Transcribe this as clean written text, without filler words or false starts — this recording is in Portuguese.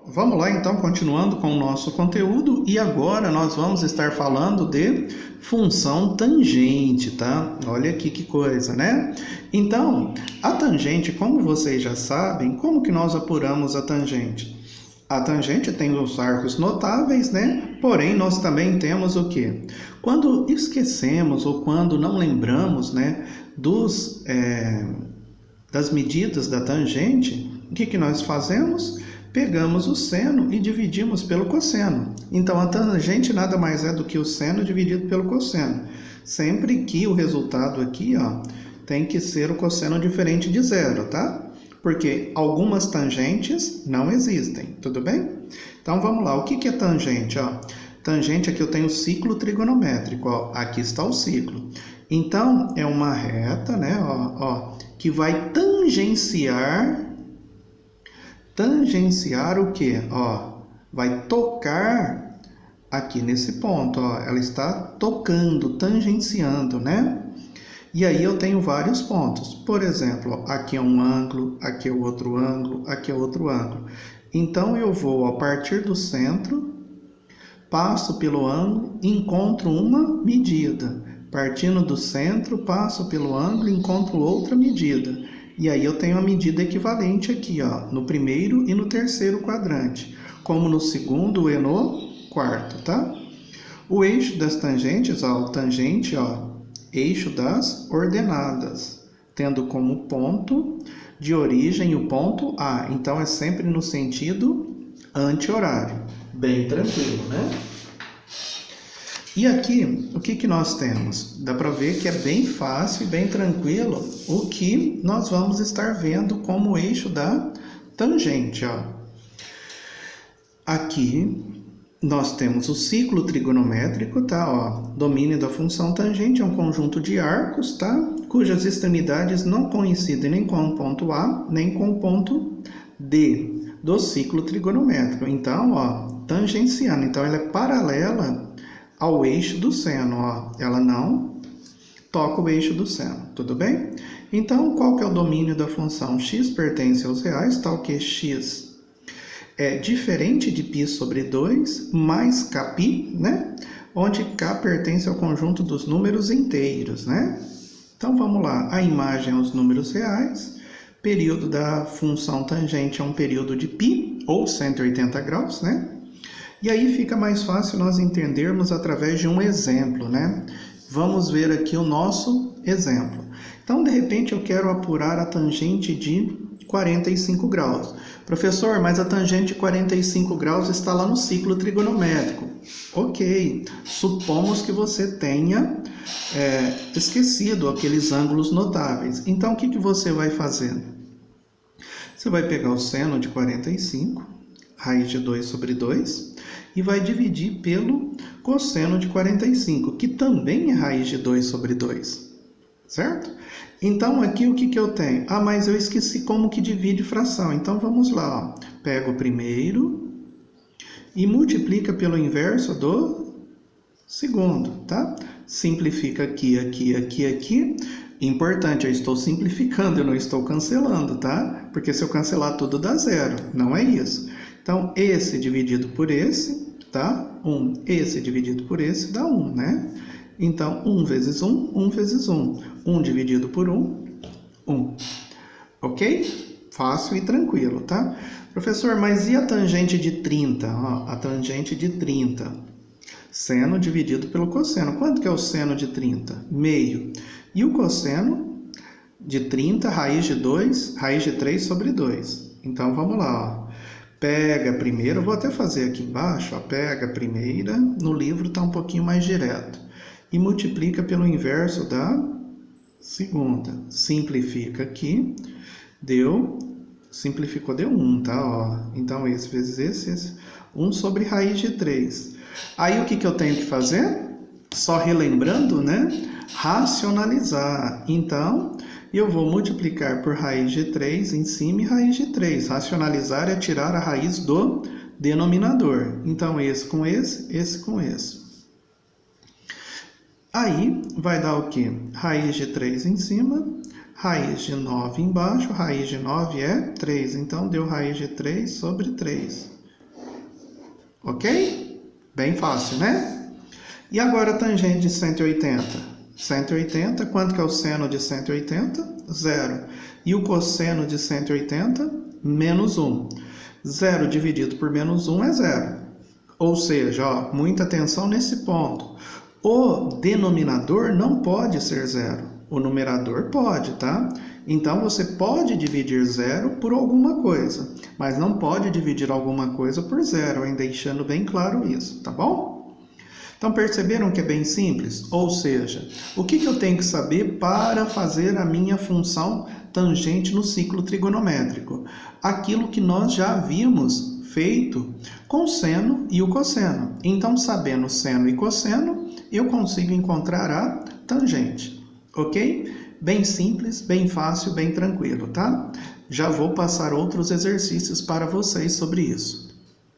Vamos lá então, continuando com o nosso conteúdo, e agora nós vamos estar falando de função tangente, tá? Olha aqui que coisa, né? Então, a tangente, como vocês já sabem, como que nós apuramos a tangente? A tangente tem os arcos notáveis, né? Porém, nós também temos o quê? Quando esquecemos ou quando não lembramos, né, das medidas da tangente, o que nós fazemos? Pegamos o seno e dividimos pelo cosseno. Então, a tangente nada mais é do que o seno dividido pelo cosseno. Sempre que o resultado aqui, ó, tem que ser o cosseno diferente de zero, tá? Porque algumas tangentes não existem, tudo bem? Então, vamos lá. O que é tangente? Ó? Tangente, aqui eu tenho o ciclo trigonométrico, ó. Aqui está o ciclo. Então, é uma reta, né, que vai tangenciar o quê? Ó, vai tocar aqui nesse ponto, ó, ela está tocando, tangenciando, né? E aí eu tenho vários pontos. Por exemplo, ó, aqui é um ângulo, aqui é outro ângulo, aqui é outro ângulo. Então eu vou a partir do centro, passo pelo ângulo, encontro uma medida. Partindo do centro, passo pelo ângulo, encontro outra medida. E aí eu tenho a medida equivalente aqui, ó, no primeiro e no terceiro quadrante, como no segundo e no quarto, tá? O eixo das tangentes, ó, o tangente, ó, eixo das ordenadas, tendo como ponto de origem o ponto A. Então é sempre no sentido anti-horário. Bem tranquilo, né? E aqui, o que nós temos? Dá para ver que é bem fácil e bem tranquilo o que nós vamos estar vendo como eixo da tangente, ó. Aqui nós temos o ciclo trigonométrico, tá? Ó, domínio da função tangente é um conjunto de arcos, tá? Cujas extremidades não coincidem nem com o ponto A, nem com o ponto D do ciclo trigonométrico. Então, ó, tangenciando. Então, ela é paralela ao eixo do seno, ó. Ela não toca o eixo do seno, tudo bem? Então, qual que é o domínio da função? X pertence aos reais, tal que x é diferente de π sobre 2 mais kπ, né? Onde k pertence ao conjunto dos números inteiros, né? Então, vamos lá. A imagem é os números reais. Período da função tangente é um período de π, ou 180 graus, né? E aí fica mais fácil nós entendermos através de um exemplo, né? Vamos ver aqui o nosso exemplo. Então, de repente, eu quero apurar a tangente de 45 graus. Professor, mas a tangente de 45 graus está lá no ciclo trigonométrico. Ok, supomos que você tenha esquecido aqueles ângulos notáveis. Então, o que você vai fazer? Você vai pegar o seno de 45, raiz de 2 sobre 2, e vai dividir pelo cosseno de 45, que também é raiz de 2 sobre 2, certo? Então, aqui o que eu tenho? Ah, mas eu esqueci como que divide fração. Então, vamos lá. Ó. Pega o primeiro e multiplica pelo inverso do segundo, tá? Simplifica aqui, aqui, aqui, aqui. Importante, eu estou simplificando, eu não estou cancelando, tá? Porque se eu cancelar tudo dá zero, não é isso. Então, esse dividido por esse dá 1. Esse dividido por esse dá 1, né? Então, 1 vezes 1, 1 vezes 1. 1 dividido por 1, 1. Ok? Fácil e tranquilo, tá? Professor, mas e a tangente de 30? Ó, a tangente de 30. Seno dividido pelo cosseno. Quanto que é o seno de 30? Meio. E o cosseno de 30, raiz de 2, raiz de 3 sobre 2. Então, vamos lá, ó. Pega a primeira, vou até fazer aqui embaixo, ó, pega a primeira, no livro está um pouquinho mais direto, e multiplica pelo inverso da segunda. Simplifica aqui, simplificou, deu 1, tá? Ó. Então, esse vezes esse, 1 sobre raiz de 3. Aí, o que eu tenho que fazer? Só relembrando, né? Racionalizar. Então, eu vou multiplicar por raiz de 3 em cima e raiz de 3. Racionalizar é tirar a raiz do denominador. Então, esse com esse com esse. Aí, vai dar o quê? Raiz de 3 em cima, raiz de 9 embaixo. Raiz de 9 é 3. Então, deu raiz de 3 sobre 3. ok? Bem fácil, né? E agora a tangente de 180? 180, quanto que é o seno de 180? 0. E o cosseno de 180? Menos 1. 0 dividido por menos 1 é 0. Ou seja, ó, muita atenção nesse ponto. O denominador não pode ser 0. O numerador pode, tá? Então, você pode dividir 0 por alguma coisa, mas não pode dividir alguma coisa por 0, hein? Deixando bem claro isso, tá bom? Então, perceberam que é bem simples? Ou seja, o que eu tenho que saber para fazer a minha função tangente no ciclo trigonométrico? Aquilo que nós já havíamos feito com o seno e o cosseno. Então, sabendo seno e cosseno, eu consigo encontrar a tangente, ok? Bem simples, bem fácil, bem tranquilo, tá? Já vou passar outros exercícios para vocês sobre isso.